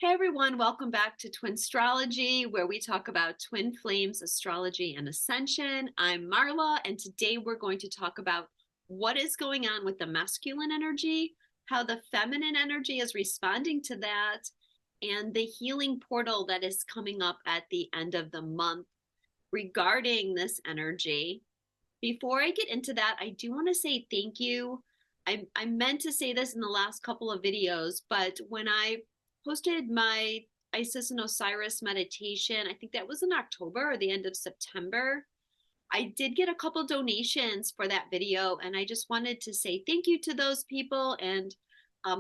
Hey everyone, welcome back to Twinstrology, where we talk about twin flames, astrology, and ascension. I'm Marla, and today we're going to talk about what is going on with the masculine energy, how the feminine energy is responding to that, and the healing portal that is coming up at the end of the month regarding this energy. Before I get into that, I do want to say thank you. I meant to say this in the last couple of videos, but when I posted my Isis and Osiris meditation, I think that was in October or the end of September, I did get a couple donations for that video, and I just wanted to say thank you to those people and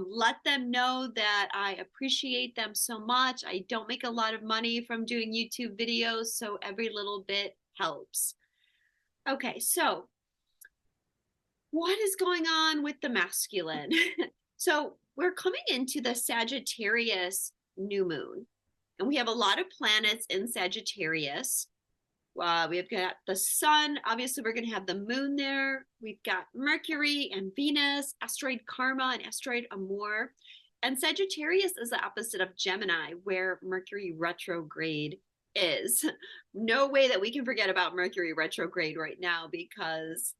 let them know that I appreciate them so much. I don't make a lot of money from doing YouTube videos, so every little bit helps. Okay, so what is going on with the masculine? So we're coming into the Sagittarius new moon, and we have a lot of planets in Sagittarius. We've got the sun. Obviously, we're going to have the moon there. We've got Mercury and Venus, asteroid Karma and asteroid Amor. And Sagittarius is the opposite of Gemini, where Mercury retrograde is. No way that we can forget about Mercury retrograde right now, because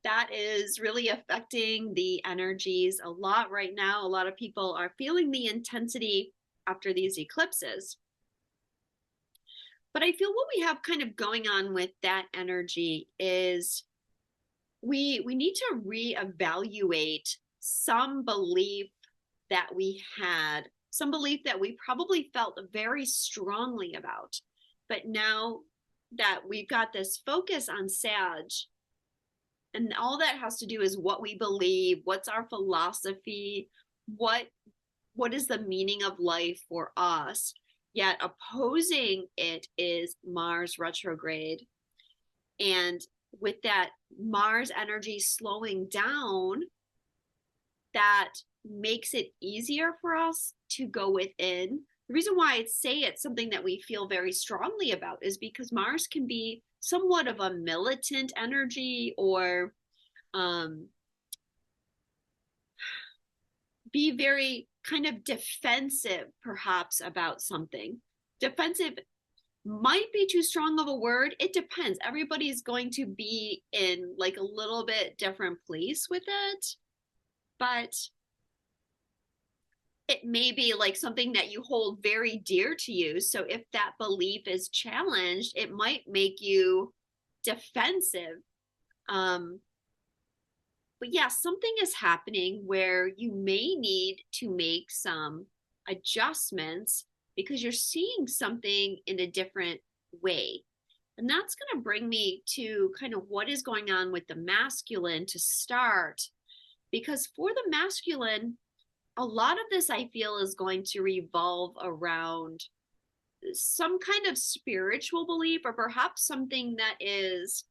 that is really affecting the energies a lot right now. A lot of people are feeling the intensity after these eclipses. But I feel what we have kind of going on with that energy is we need to reevaluate some belief that we had, some belief that we probably felt very strongly about. But now that we've got this focus on Sag, and all that has to do is what we believe, what's our philosophy, what is the meaning of life for us. Yet opposing it is Mars retrograde. And with that Mars energy slowing down, that makes it easier for us to go within. The reason why I say it's something that we feel very strongly about is because Mars can be somewhat of a militant energy, or be very kind of defensive, perhaps, about something. Defensive might be too strong of a word. It depends. Everybody's going to be in like a little bit different place with it, but it may be like something that you hold very dear to you. So if that belief is challenged, it might make you defensive. But yeah, something is happening where you may need to make some adjustments because you're seeing something in a different way. And that's going to bring me to kind of what is going on with the masculine to start. Because for the masculine, a lot of this I feel is going to revolve around some kind of spiritual belief, or perhaps something that is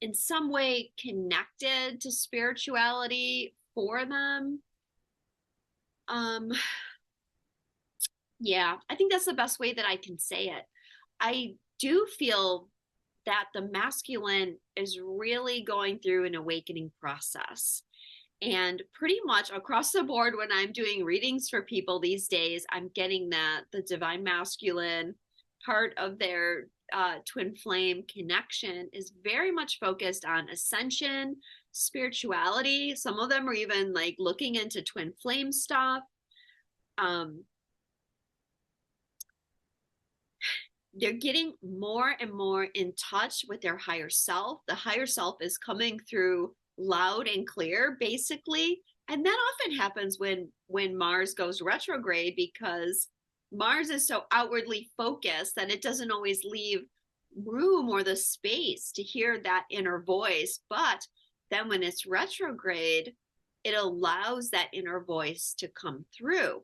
in some way connected to spirituality for them. Yeah, I think that's the best way that I can say it. I do feel that the masculine is really going through an awakening process. And pretty much across the board, when I'm doing readings for people these days, I'm getting that the divine masculine part of their twin flame connection is very much focused on ascension, spirituality. Some of them are even like looking into twin flame stuff. They're getting more and more in touch with their higher self. The higher self is coming through loud and clear, basically. And that often happens when Mars goes retrograde, because Mars is so outwardly focused that it doesn't always leave room or the space to hear that inner voice. But then when it's retrograde, it allows that inner voice to come through.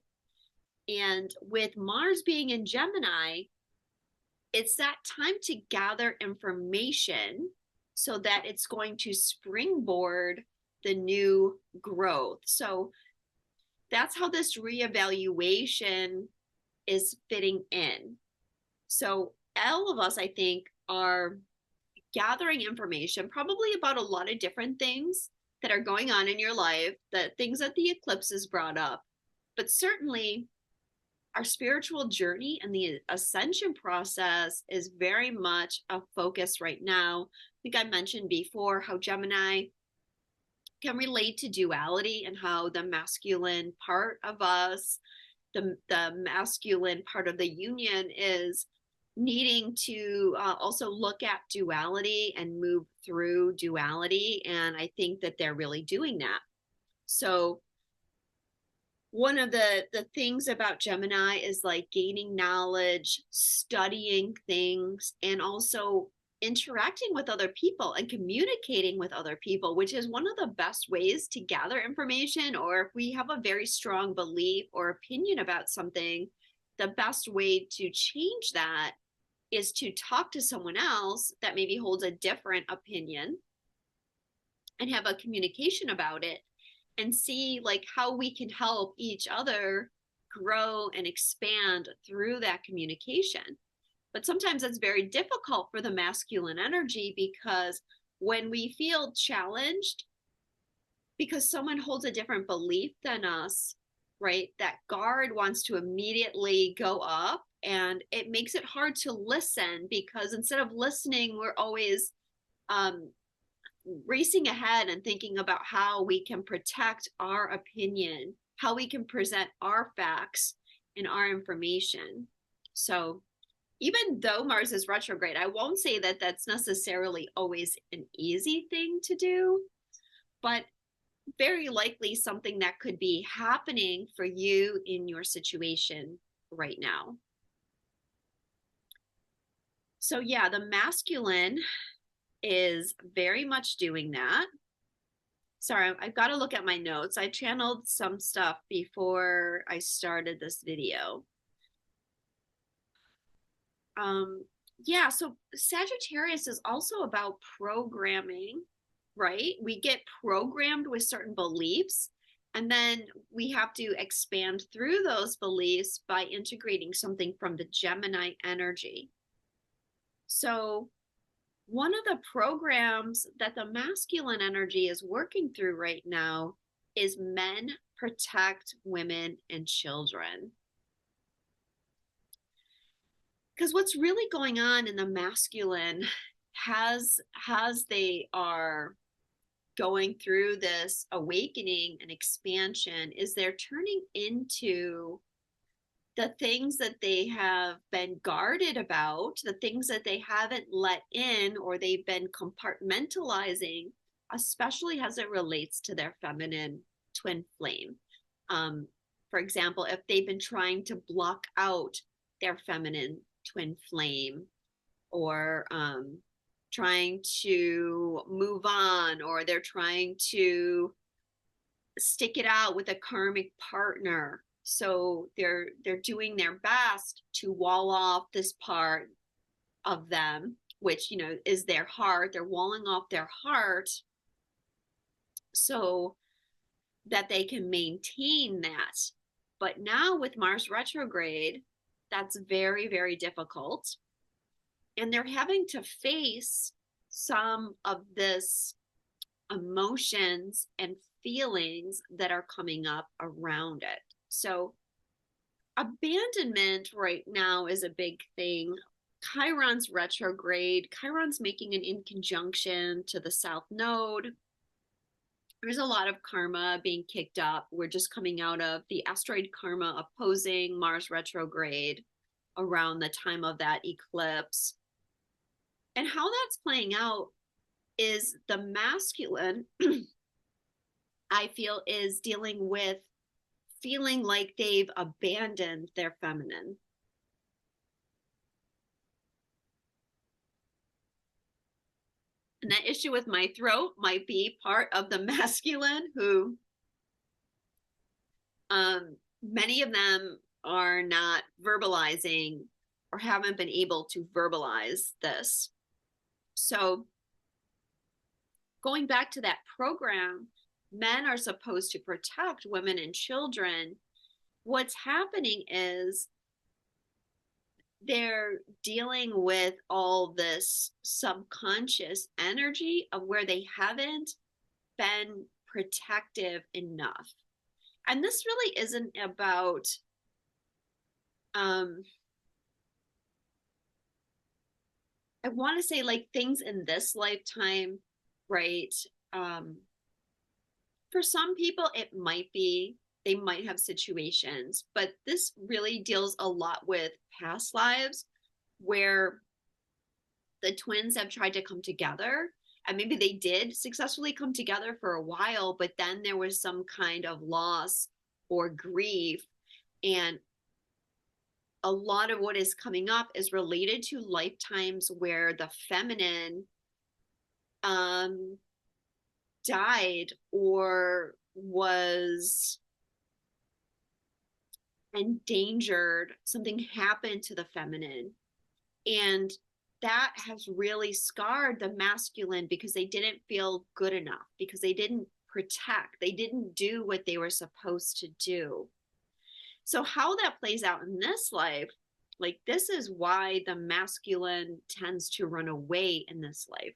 And with Mars being in Gemini, it's that time to gather information so that it's going to springboard the new growth. So that's how this reevaluation is fitting in. So all of us, I think, are gathering information probably about a lot of different things that are going on in your life, the things that the eclipse has brought up. But certainly our spiritual journey and the ascension process is very much a focus right now. I think I mentioned before how Gemini can relate to duality and how the masculine part of us, the masculine part of the union, is needing to also look at duality and move through duality. And I think that they're really doing that. So one of the things about Gemini is like gaining knowledge, studying things, and also interacting with other people and communicating with other people, which is one of the best ways to gather information. Or if we have a very strong belief or opinion about something, the best way to change that is to talk to someone else that maybe holds a different opinion and have a communication about it, and see like how we can help each other grow and expand through that communication. But sometimes it's very difficult for the masculine energy, because when we feel challenged because someone holds a different belief than us, right, that guard wants to immediately go up, and it makes it hard to listen, because instead of listening, we're always racing ahead and thinking about how we can protect our opinion, how we can present our facts and our information. So even though Mars is retrograde, I won't say that that's necessarily always an easy thing to do, but very likely something that could be happening for you in your situation right now. So yeah, the masculine is very much doing that. Sorry, I've got to look at my notes. I channeled some stuff before I started this video. Yeah, so Sagittarius is also about programming, right? We get programmed with certain beliefs, and then we have to expand through those beliefs by integrating something from the Gemini energy. So one of the programs that the masculine energy is working through right now is men protect women and children. Because what's really going on in the masculine, as they are going through this awakening and expansion, is they're turning into the things that they have been guarded about, the things that they haven't let in or they've been compartmentalizing, especially as it relates to their feminine twin flame. For example, if they've been trying to block out their feminine twin flame, or trying to move on, or they're trying to stick it out with a karmic partner. So they're doing their best to wall off this part of them, which, you know, is their heart. They're walling off their heart so that they can maintain that. But now with Mars retrograde, that's very, very difficult. And they're having to face some of this emotions and feelings that are coming up around it. So abandonment right now is a big thing. Chiron's retrograde. Chiron's making an inconjunction to the South Node. There's a lot of karma being kicked up. We're just coming out of the asteroid karma opposing Mars retrograde around the time of that eclipse. And how that's playing out is the masculine, I feel, is dealing with feeling like they've abandoned their feminine. And that issue with my throat might be part of the masculine, who many of them are not verbalizing or haven't been able to verbalize this. So going back to that program, men are supposed to protect women and children. What's happening is they're dealing with all this subconscious energy of where they haven't been protective enough. And this really isn't about um I want to say like things in this lifetime, right? Um, for some people, it might be, they might have situations, but this really deals a lot with past lives where the twins have tried to come together. And maybe they did successfully come together for a while, but then there was some kind of loss or grief. And a lot of what is coming up is related to lifetimes where the feminine um died or was endangered, something happened to the feminine. And that has really scarred the masculine because they didn't feel good enough, because they didn't protect, they didn't do what they were supposed to do. So, how that plays out in this life, like, this is why the masculine tends to run away in this life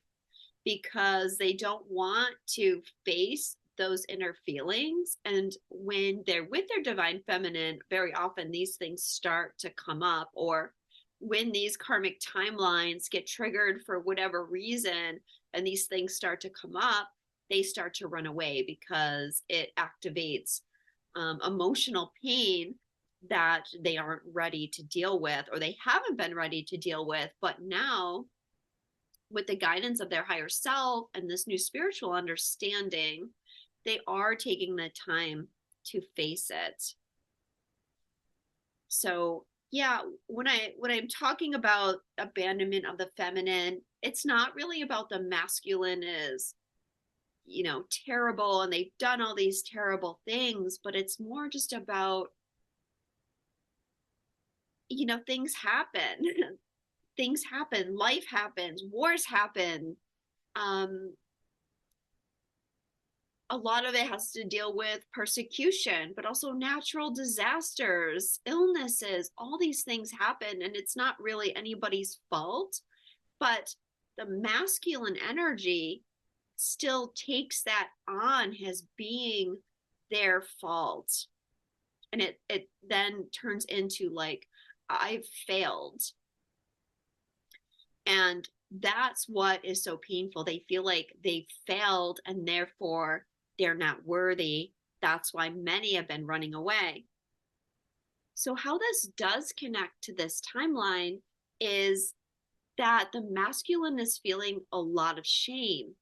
because they don't want to face those inner feelings. And when they're with their divine feminine, very often these things start to come up, or when these karmic timelines get triggered for whatever reason and these things start to come up, they start to run away because it activates emotional pain that they aren't ready to deal with, or they haven't been ready to deal with. But now, with the guidance of their higher self and this new spiritual understanding, they are taking the time to face it. So yeah, when I'm talking about abandonment of the feminine, it's not really about the masculine is, you know, terrible and they've done all these terrible things, but it's more just about, you know, things happen. Things happen, life happens, wars happen. um a lot of it has to deal with persecution, but also natural disasters, illnesses, all these things happen, and it's not really anybody's fault. But the masculine energy still takes that on as being their fault. And it then turns into like, I've failed. And that's what is so painful. They feel like they failed and therefore they're not worthy. That's why many have been running away. So, how this does connect to this timeline is that the masculine is feeling a lot of shame.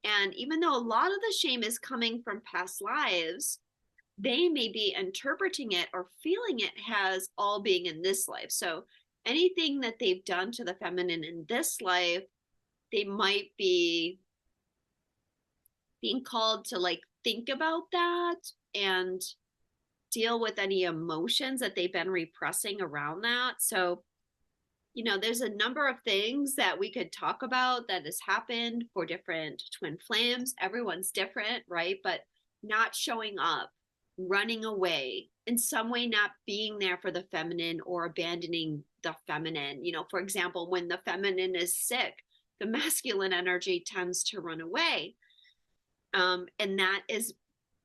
And even though a lot of the shame is coming from past lives, they may be interpreting it or feeling it as all being in this life. So, anything that they've done to the feminine in this life, they might be being called to like think about that and deal with any emotions that they've been repressing around that. So, you know, there's a number of things that we could talk about that has happened for different twin flames. Everyone's different, right? But not showing up, running away, in some way not being there for the feminine or abandoning the feminine. You know, for example, when the feminine is sick, the masculine energy tends to run away. And that is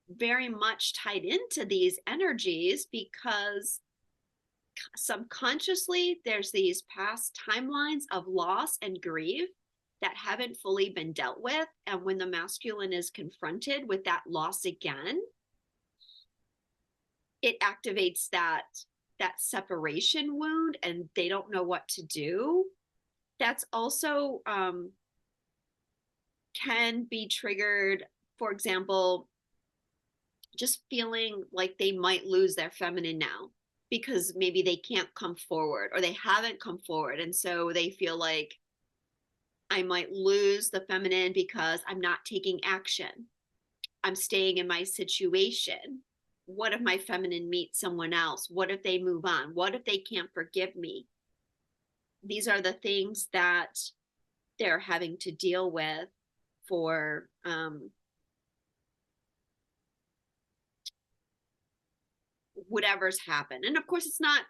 very much tied into these energies because subconsciously there's these past timelines of loss and grief that haven't fully been dealt with. And when the masculine is confronted with that loss again, it activates that separation wound and they don't know what to do. That's also can be triggered, for example, just feeling like they might lose their feminine now because maybe they can't come forward or they haven't come forward. And so they feel like I might lose the feminine because I'm not taking action. I'm staying in my situation. What if my feminine meets someone else? What if they move on? What if they can't forgive me? These are the things that they're having to deal with for whatever's happened. And of course, it's not,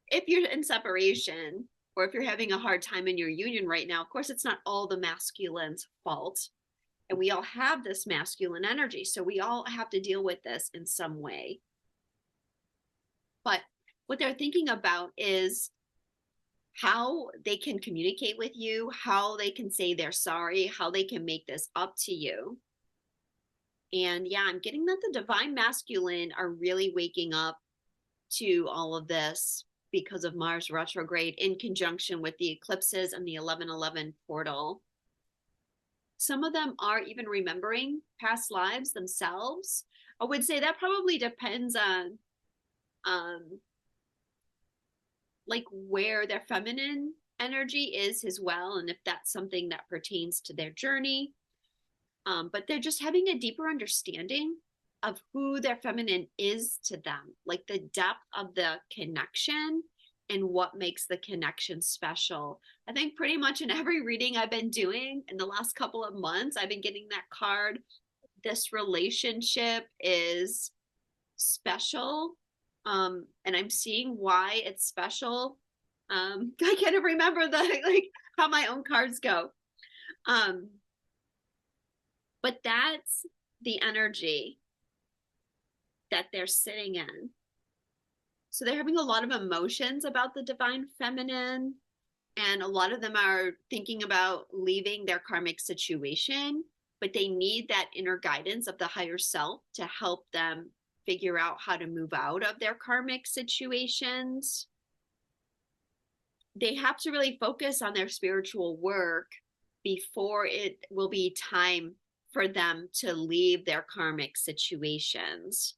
if you're in separation or if you're having a hard time in your union right now, of course, it's not all the masculine's fault. And we all have this masculine energy. So we all have to deal with this in some way. But what they're thinking about is how they can communicate with you, how they can say they're sorry, how they can make this up to you. And yeah, I'm getting that the divine masculine are really waking up to all of this because of Mars retrograde in conjunction with the eclipses and the 1111 portal. Some of them are even remembering past lives themselves. I would say that probably depends on like where their feminine energy is as well, and if that's something that pertains to their journey. But they're just having a deeper understanding of who their feminine is to them, like the depth of the connection and what makes the connection special. I think pretty much in every reading I've been doing in the last couple of months, I've been getting that card. This relationship is special. And I'm seeing why it's special. I can't remember like how my own cards go. But that's the energy that they're sitting in. So they're having a lot of emotions about the divine feminine, and a lot of them are thinking about leaving their karmic situation, but they need that inner guidance of the higher self to help them figure out how to move out of their karmic situations. They have to really focus on their spiritual work before it will be time for them to leave their karmic situations.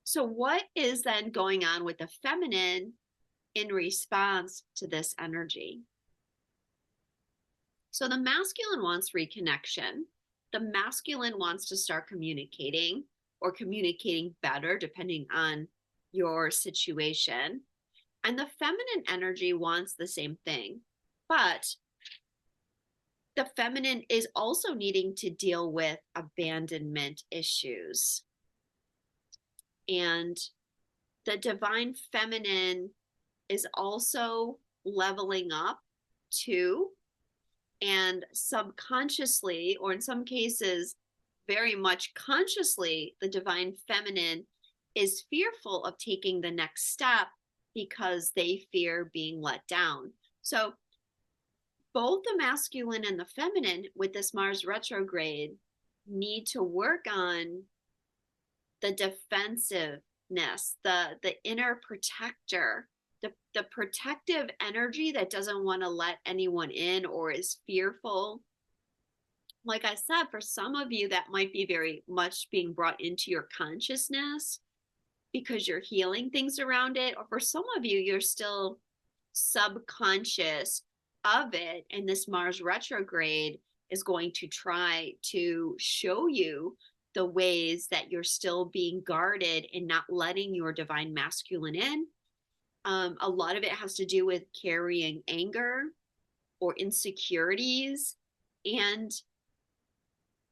So what is then going on with the feminine in response to this energy? So the masculine wants reconnection. The masculine wants to start communicating or communicating better depending on your situation. And the feminine energy wants the same thing. But the feminine is also needing to deal with abandonment issues. And the divine feminine is also leveling up too. And subconsciously, or in some cases, very much consciously, the divine feminine is fearful of taking the next step because they fear being let down. So both the masculine and the feminine with this Mars retrograde need to work on the defensiveness, the inner protector, the protective energy that doesn't want to let anyone in or is fearful. Like I said, for some of you, that might be very much being brought into your consciousness because you're healing things around it. Or for some of you, you're still subconscious of it. And this Mars retrograde is going to try to show you the ways that you're still being guarded and not letting your divine masculine in. A lot of it has to do with carrying anger or insecurities. And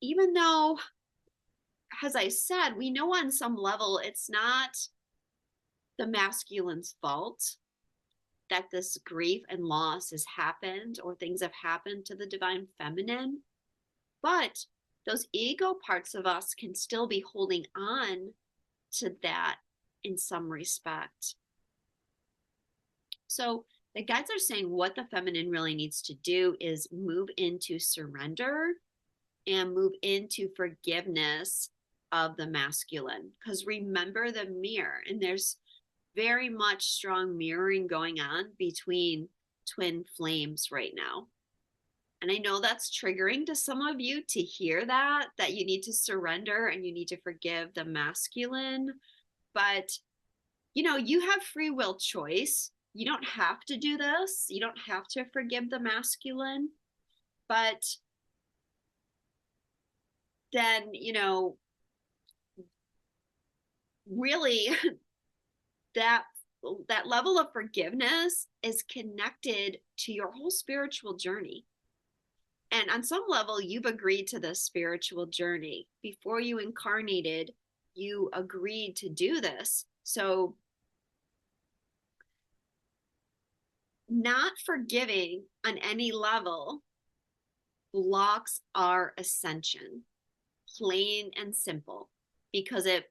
even though, as I said, we know on some level it's not the masculine's fault that this grief and loss has happened or things have happened to the divine feminine, but those ego parts of us can still be holding on to that in some respect. So the guides are saying what the feminine really needs to do is move into surrender and move into forgiveness of the masculine. Because remember the mirror, and there's very much strong mirroring going on between twin flames right now. And I know that's triggering to some of you to hear that you need to surrender and you need to forgive the masculine. But, you have free will choice. You don't have to do this. You don't have to forgive the masculine. But then, really that level of forgiveness is connected to your whole spiritual journey. And on some level, you've agreed to this spiritual journey. Before you incarnated, you agreed to do this. So not forgiving on any level blocks our ascension, plain and simple, because it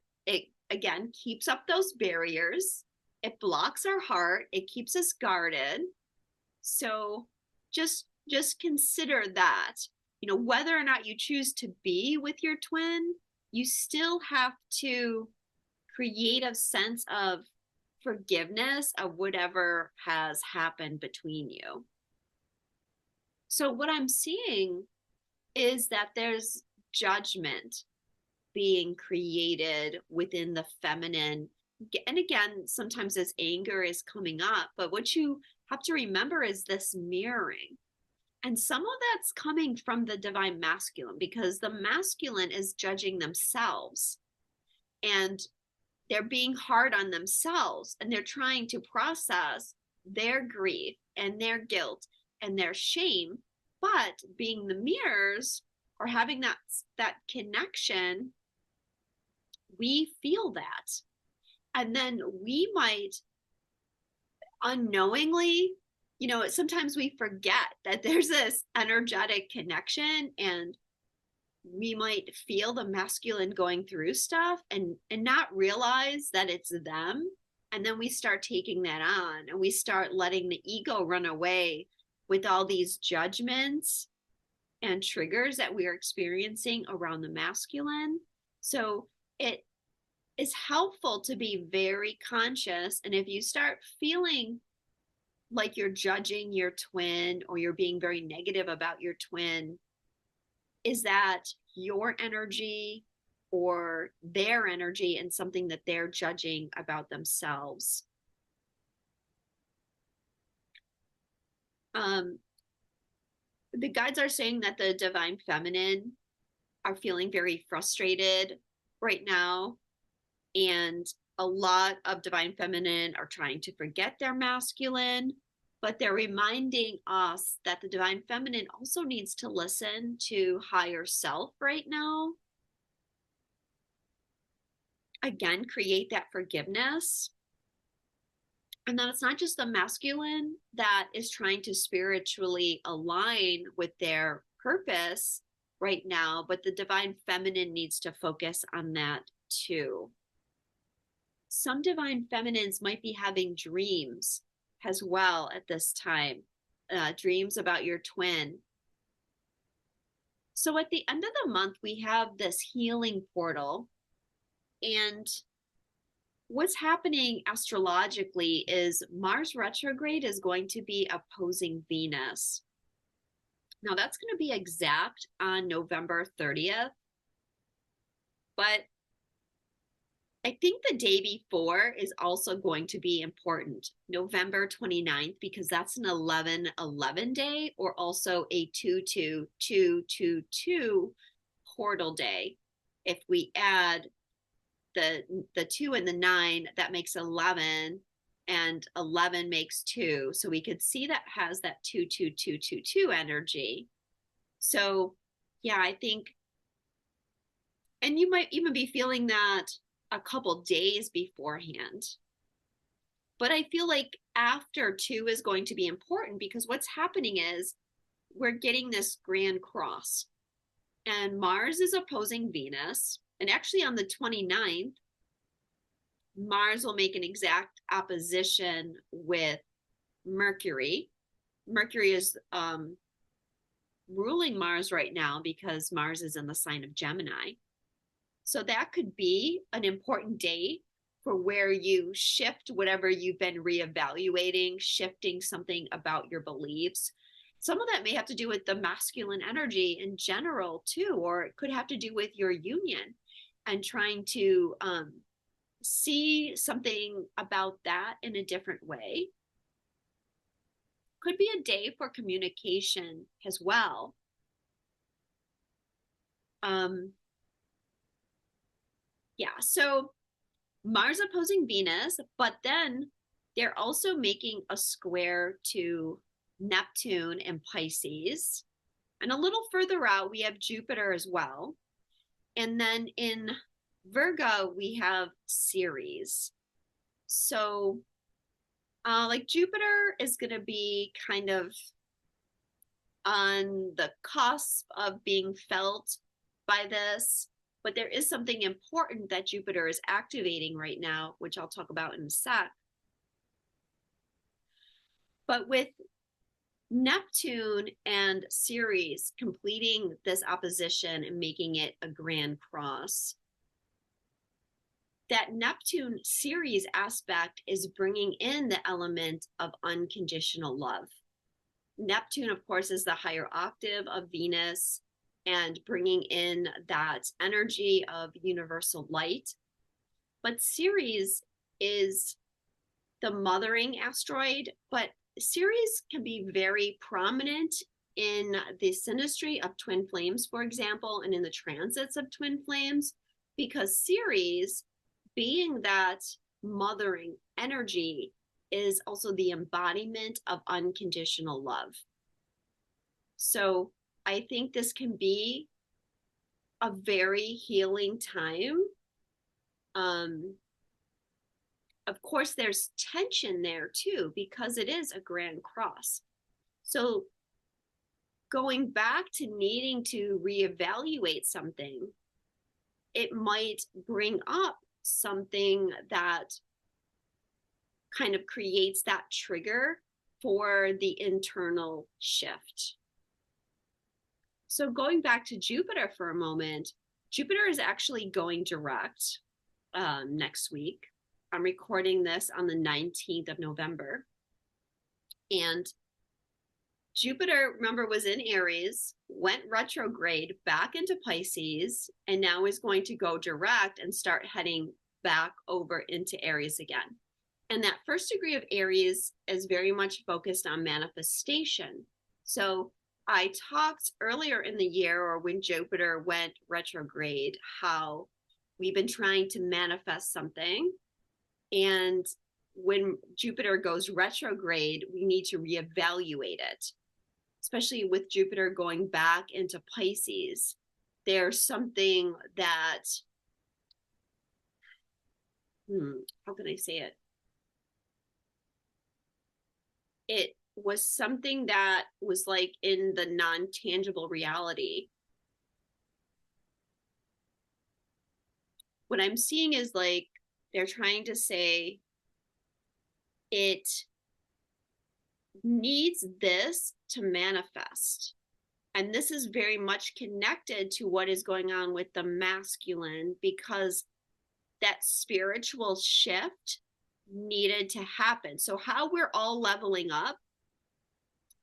again keeps up those barriers it blocks our heart. It keeps us guarded. So just consider that, whether or not you choose to be with your twin, you still have to create a sense of forgiveness of whatever has happened between you. So what I'm seeing is that there's judgment being created within the feminine. And again, sometimes this anger is coming up, but what you have to remember is this mirroring. And some of that's coming from the divine masculine, because the masculine is judging themselves and they're being hard on themselves, and they're trying to process their grief and their guilt and their shame. But being the mirrors or having that connection, we feel that. And then we might unknowingly, sometimes we forget that there's this energetic connection, and we might feel the masculine going through stuff and not realize that it's them. And then we start taking that on, and we start letting the ego run away with all these judgments and triggers that we're experiencing around the masculine. So it is helpful to be very conscious. And if you start feeling like you're judging your twin or you're being very negative about your twin, is that your energy or their energy and something that they're judging about themselves? The guides are saying that the divine feminine are feeling very frustrated right now, and a lot of divine feminine are trying to forget their masculine, but they're reminding us that the divine feminine also needs to listen to higher self right now. Again, create that forgiveness. And then it's not just the masculine that is trying to spiritually align with their purpose right now, but the divine feminine needs to focus on that too. Some divine feminines might be having dreams as well at this time, dreams about your twin. So at the end of the month, we have this healing portal. And what's happening astrologically is Mars retrograde is going to be opposing Venus. Now that's going to be exact on November 30th. But I think the day before is also going to be important, November 29th, because that's an 11/11 day, or also a 2/2/2/2/2 portal day. If we add the 2 and the 9, that makes 11, and 11 makes 2. So we could see that has that 2/2/2/2/2 energy. So yeah, I think, and you might even be feeling that a couple days beforehand. But I feel like after 2 is going to be important, because what's happening is we're getting this grand cross, and Mars is opposing Venus. And actually on the 29th, Mars will make an exact opposition with Mercury. Mercury is ruling Mars right now because Mars is in the sign of Gemini. So that could be an important day for where you shift whatever you've been reevaluating, shifting something about your beliefs. Some of that may have to do with the masculine energy in general too, or it could have to do with your union and trying to see something about that in a different way. Could be a day for communication as well. Yeah, so Mars opposing Venus, but then they're also making a square to Neptune and Pisces. And a little further out, we have Jupiter as well. And then in Virgo, we have Ceres. So like Jupiter is going to be kind of on the cusp of being felt by this. But there is something important that Jupiter is activating right now, which I'll talk about in a sec. But with Neptune and Ceres completing this opposition and making it a grand cross, that Neptune Ceres aspect is bringing in the element of unconditional love. Neptune, of course, is the higher octave of Venus and bringing in that energy of universal light. But Ceres is the mothering asteroid, but Ceres can be very prominent in the synastry of twin flames, for example, and in the transits of twin flames, because Ceres, being that mothering energy, is also the embodiment of unconditional love. So I think this can be a very healing time. Of course, there's tension there too, because it is a grand cross. So going back to needing to reevaluate something, it might bring up something that kind of creates that trigger for the internal shift. So going back to Jupiter for a moment, Jupiter is actually going direct next week. I'm recording this on the 19th of November. And Jupiter, remember, was in Aries, went retrograde back into Pisces, and now is going to go direct and start heading back over into Aries again. And that first degree of Aries is very much focused on manifestation. So I talked earlier in the year, or when Jupiter went retrograde, how we've been trying to manifest something. And when Jupiter goes retrograde, we need to reevaluate it, especially with Jupiter going back into Pisces. There's something that, how can I say it? It was something that was like in the non-tangible reality. What I'm seeing is like, they're trying to say it needs this to manifest. And this is very much connected to what is going on with the masculine, because that spiritual shift needed to happen. So how we're all leveling up,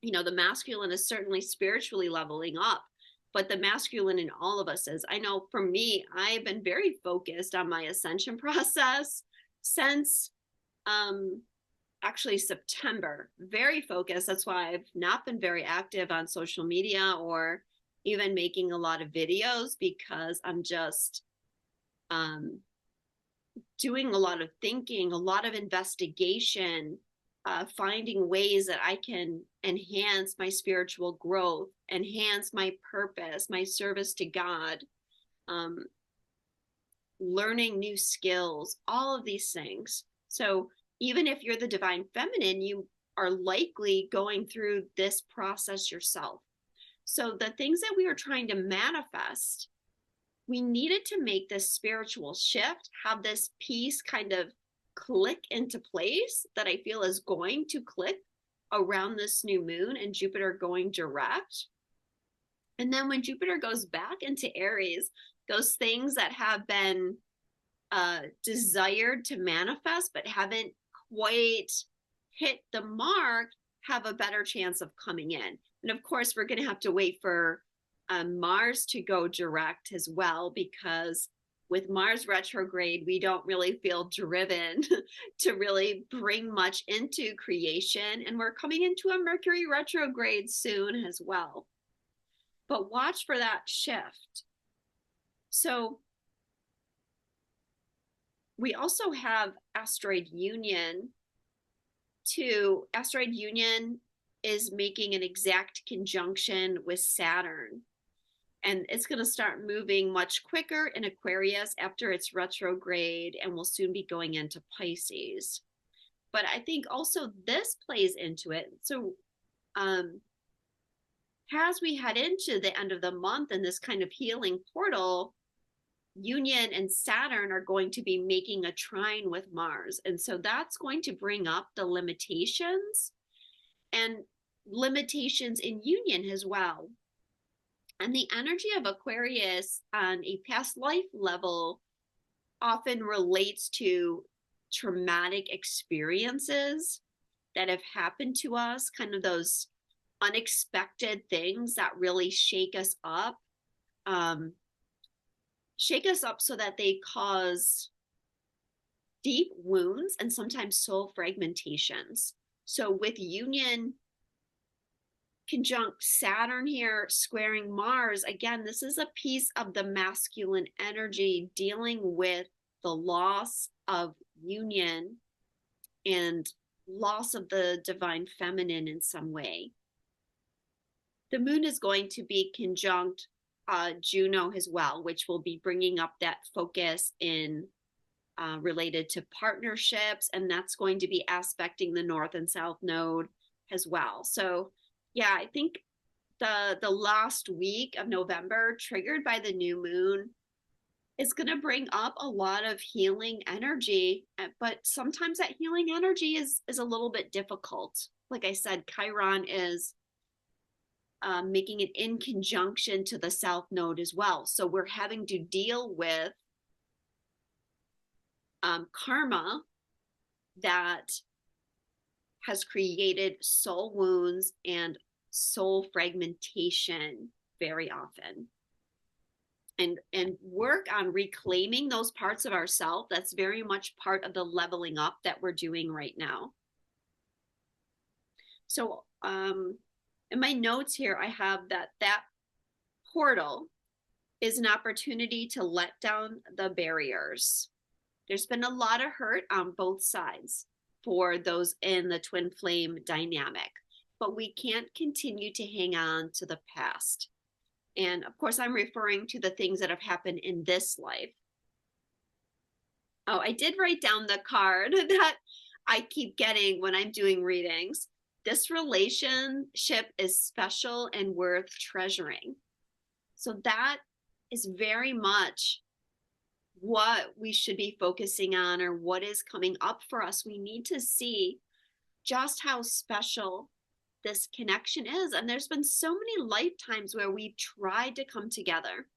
you know, the masculine is certainly spiritually leveling up, but the masculine in all of us is. I know for me, I've been very focused on my ascension process since actually September, very focused. That's why I've not been very active on social media or even making a lot of videos, because I'm just doing a lot of thinking, a lot of investigation, finding ways that I can enhance my spiritual growth, enhance my purpose, my service to God, learning new skills, all of these things. So even if you're the divine feminine, you are likely going through this process yourself. So the things that we were trying to manifest, we needed to make this spiritual shift, have this piece kind of click into place that I feel is going to click around this new moon and Jupiter going direct. And then when Jupiter goes back into Aries, those things that have been desired to manifest but haven't quite hit the mark have a better chance of coming in. And of course, we're going to have to wait for Mars to go direct as well, because with Mars retrograde, we don't really feel driven to really bring much into creation. And we're coming into a Mercury retrograde soon as well. But watch for that shift. So we also have asteroid union too. Asteroid union is making an exact conjunction with Saturn. And it's going to start moving much quicker in Aquarius after its retrograde, and will soon be going into Pisces. But I think also this plays into it. So as we head into the end of the month and this kind of healing portal, Union and Saturn are going to be making a trine with Mars. And so that's going to bring up the limitations and limitations in union as well. And the energy of Aquarius on a past life level often relates to traumatic experiences that have happened to us, kind of those unexpected things that really shake us up so that they cause deep wounds and sometimes soul fragmentations. So with union conjunct Saturn here squaring Mars, again, this is a piece of the masculine energy dealing with the loss of union and loss of the divine feminine in some way. The moon is going to be conjunct Juno as well, which will be bringing up that focus in related to partnerships, and that's going to be aspecting the North and South Node as well. So yeah, I think the last week of November, triggered by the new moon, is going to bring up a lot of healing energy, but sometimes that healing energy is a little bit difficult. Like I said, Chiron is making it in conjunction to the South Node as well. So we're having to deal with karma that has created soul wounds and soul fragmentation very often. And work on reclaiming those parts of ourselves. That's very much part of the leveling up that we're doing right now. So in my notes here, I have that portal is an opportunity to let down the barriers. There's been a lot of hurt on both sides for those in the twin flame dynamic, but we can't continue to hang on to the past. And of course, I'm referring to the things that have happened in this life. Oh, I did write down the card that I keep getting when I'm doing readings. This relationship is special and worth treasuring. So that is very much what we should be focusing on, or what is coming up for us. We need to see just how special this connection is. And there's been so many lifetimes where we've tried to come together.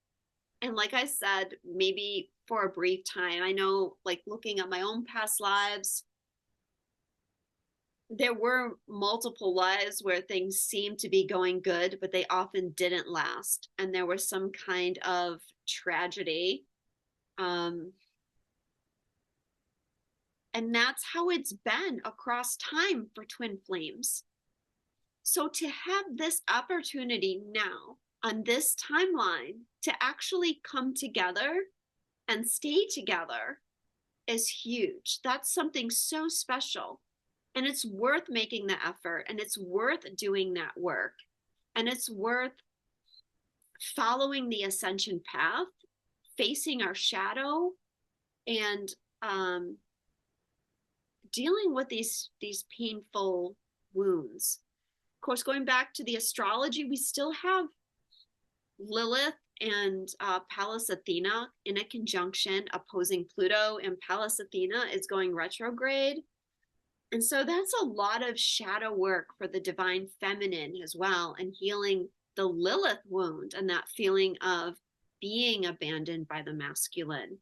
And like I said, maybe for a brief time, I know, like looking at my own past lives, there were multiple lives where things seemed to be going good, but they often didn't last. And there was some kind of tragedy. And that's how it's been across time for twin flames. So to have this opportunity now on this timeline to actually come together and stay together is huge. That's something so special. And it's worth making the effort, and it's worth doing that work, and it's worth following the ascension path, facing our shadow, and dealing with these painful wounds. Of course, going back to the astrology, we still have Lilith and Pallas Athena in a conjunction opposing Pluto, and Pallas Athena is going retrograde. And so that's a lot of shadow work for the divine feminine as well, and healing the Lilith wound and that feeling of being abandoned by the masculine.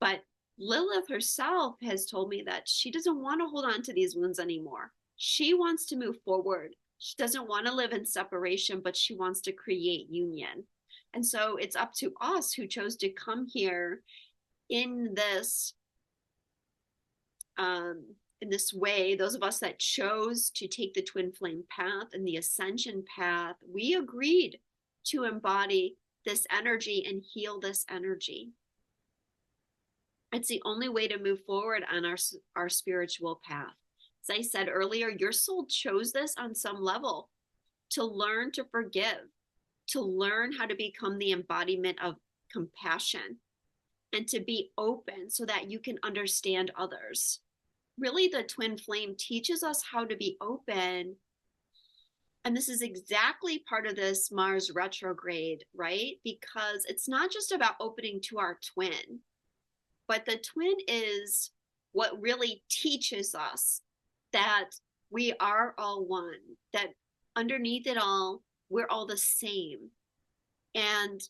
But Lilith herself has told me that she doesn't want to hold on to these wounds anymore. She wants to move forward. She doesn't want to live in separation, but she wants to create union. And so it's up to us who chose to come here in this way. Those of us that chose to take the twin flame path and the ascension path, we agreed to embody this energy and heal this energy. It's the only way to move forward on our spiritual path. As I said earlier, your soul chose this on some level to learn to forgive, to learn how to become the embodiment of compassion, and to be open so that you can understand others. Really, the twin flame teaches us how to be open. And this is exactly part of this Mars retrograde, right? Because it's not just about opening to our twin, but the twin is what really teaches us that we are all one, that underneath it all, we're all the same. And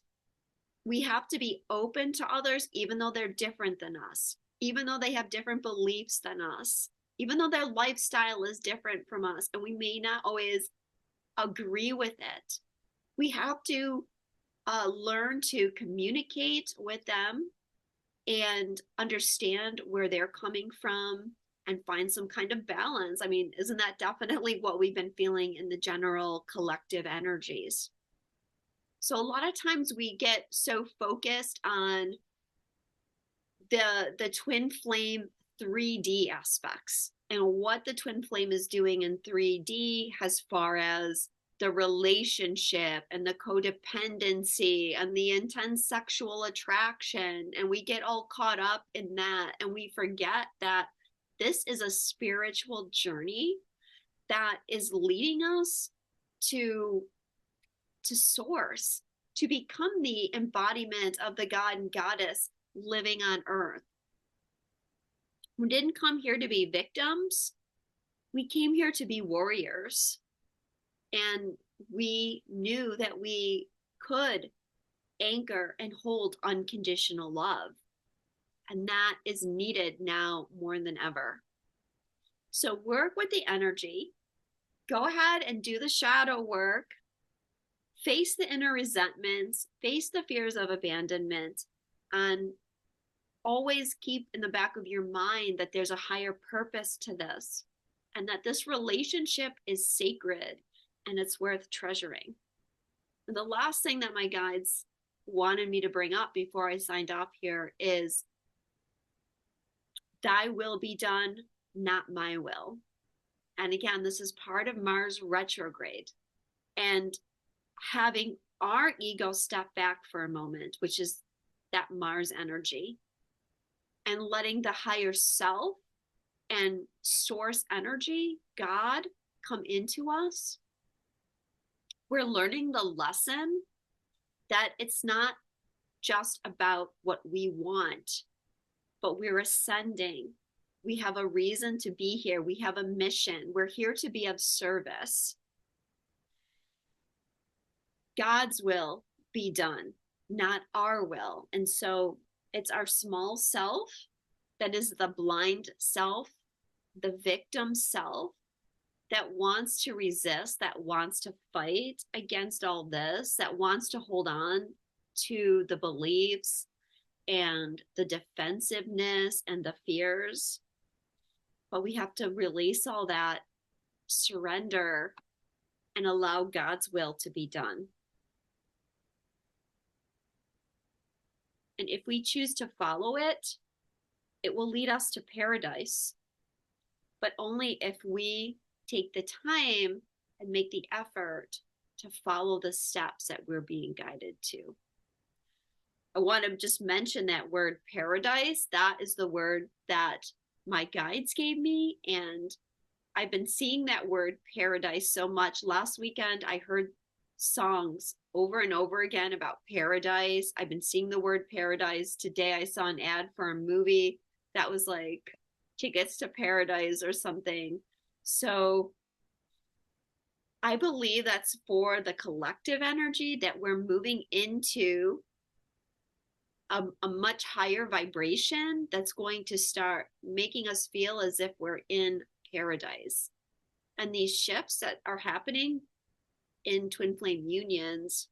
we have to be open to others, even though they're different than us, even though they have different beliefs than us, even though their lifestyle is different from us, and we may not always agree with it. We have to learn to communicate with them and understand where they're coming from and find some kind of balance. I mean, isn't that definitely what we've been feeling in the general collective energies? So a lot of times we get so focused on the twin flame 3D aspects and what the twin flame is doing in 3D as far as the relationship and the codependency and the intense sexual attraction. And we get all caught up in that, and we forget that this is a spiritual journey that is leading us to source, to become the embodiment of the God and Goddess living on earth. We didn't come here to be victims. We came here to be warriors. And we knew that we could anchor and hold unconditional love. And that is needed now more than ever. So work with the energy. Go ahead and do the shadow work. Face the inner resentments, face the fears of abandonment, and always keep in the back of your mind that there's a higher purpose to this, and that this relationship is sacred and it's worth treasuring. And the last thing that my guides wanted me to bring up before I signed off here is, thy will be done, not my will. And again, this is part of Mars retrograde. And having our ego step back for a moment, which is that Mars energy, and letting the higher self and source energy, God, come into us, we're learning the lesson that it's not just about what we want, but we're ascending. We have a reason to be here. We have a mission. We're here to be of service. God's will be done, not our will. And so it's our small self that is the blind self, the victim self, that wants to resist, that wants to fight against all this, that wants to hold on to the beliefs and the defensiveness and the fears. But we have to release all that, surrender, and allow God's will to be done. And if we choose to follow it, it will lead us to paradise. But only if we take the time and make the effort to follow the steps that we're being guided to. I want to just mention that word paradise. That is the word that my guides gave me. And I've been seeing that word paradise so much. Last weekend, I heard songs over and over again about paradise. I've been seeing the word paradise. Today, I saw an ad for a movie that was like tickets to paradise or something. So I believe that's for the collective energy, that we're moving into a much higher vibration that's going to start making us feel as if we're in paradise. And these shifts that are happening in twin flame unions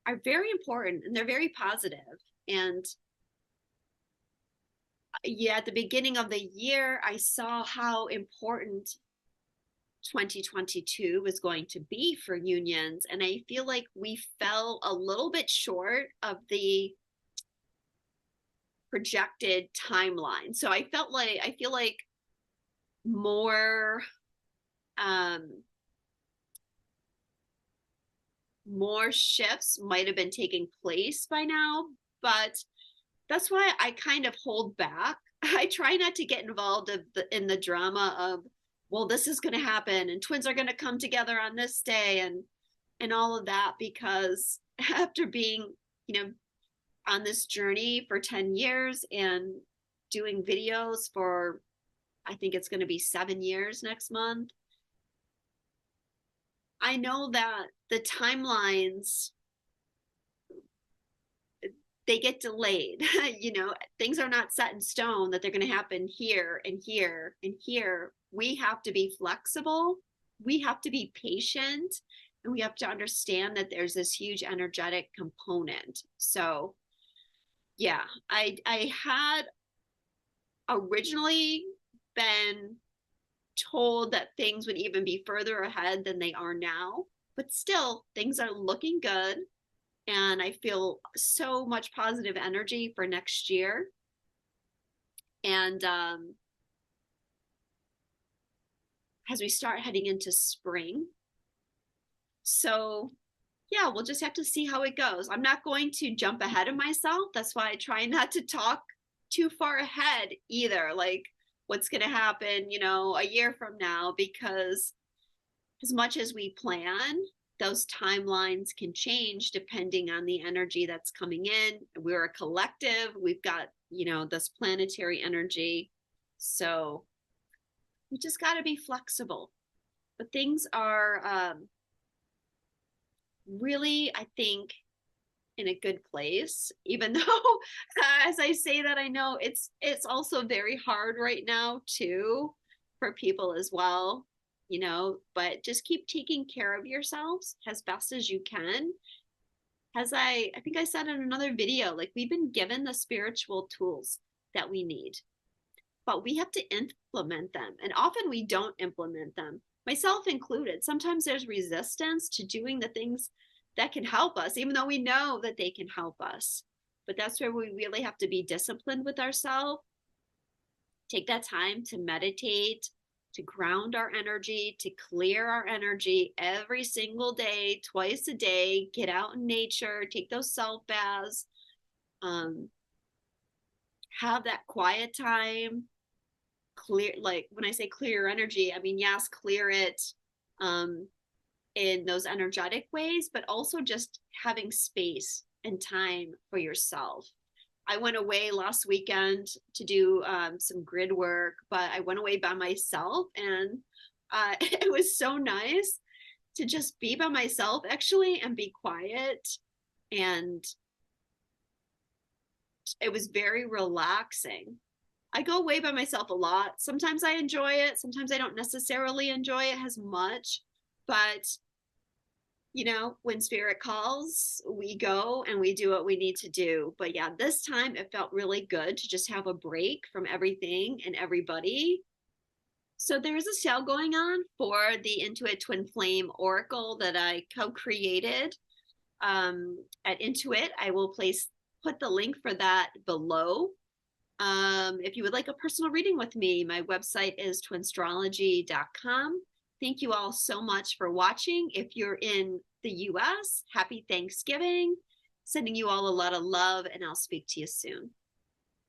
are very important, and they're very positive. And yeah, at the beginning of the year, I saw how important 2022 was going to be for unions. And I feel like we fell a little bit short of the projected timeline. So I feel like more shifts might have been taking place by now, but that's why I kind of hold back. I try not to get involved in the drama of, well, this is going to happen and twins are going to come together on this day and all of that, because after being, on this journey for 10 years and doing videos for I think it's going to be 7 years next month. I know that the timelines, they get delayed. You know, things are not set in stone that they're going to happen here and here and here. We have to be flexible. We have to be patient, and we have to understand that there's this huge energetic component. So yeah, I had originally been told that things would even be further ahead than they are now, but still things are looking good, and I feel so much positive energy for next year. And as we start heading into spring, so yeah, we'll just have to see how it goes. I'm not going to jump ahead of myself. That's why I try not to talk too far ahead either, like what's going to happen, you know, a year from now, because as much as we plan, those timelines can change depending on the energy that's coming in. We're a collective. We've got, you know, this planetary energy. So we just got to be flexible. But things are really, I think, in a good place, even though as I say that, I know it's also very hard right now too for people as well, you know, but just keep taking care of yourselves as best as you can. As I think I said in another video, like, we've been given the spiritual tools that we need, but we have to implement them, and often we don't implement them, myself included. Sometimes there's resistance to doing the things that can help us, even though we know that they can help us. But that's where we really have to be disciplined with ourselves. Take that time to meditate, to ground our energy, to clear our energy every single day, twice a day. Get out in nature, take those self baths, have that quiet time. Clear, like when I say clear your energy, I mean, yes, clear it in those energetic ways, but also just having space and time for yourself. I went away last weekend to do some grid work, but I went away by myself, and it was so nice to just be by myself actually and be quiet. And it was very relaxing. I go away by myself a lot. Sometimes I enjoy it. Sometimes I don't necessarily enjoy it as much, but you know, when spirit calls, we go and we do what we need to do. But yeah, this time it felt really good to just have a break from everything and everybody. So there is a sale going on for the Intuit Twin Flame Oracle that I co-created at Intuit. I will put the link for that below. If you would like a personal reading with me, my website is twinstrology.com. Thank you all so much for watching. If you're in the US, happy Thanksgiving. Sending you all a lot of love, and I'll speak to you soon.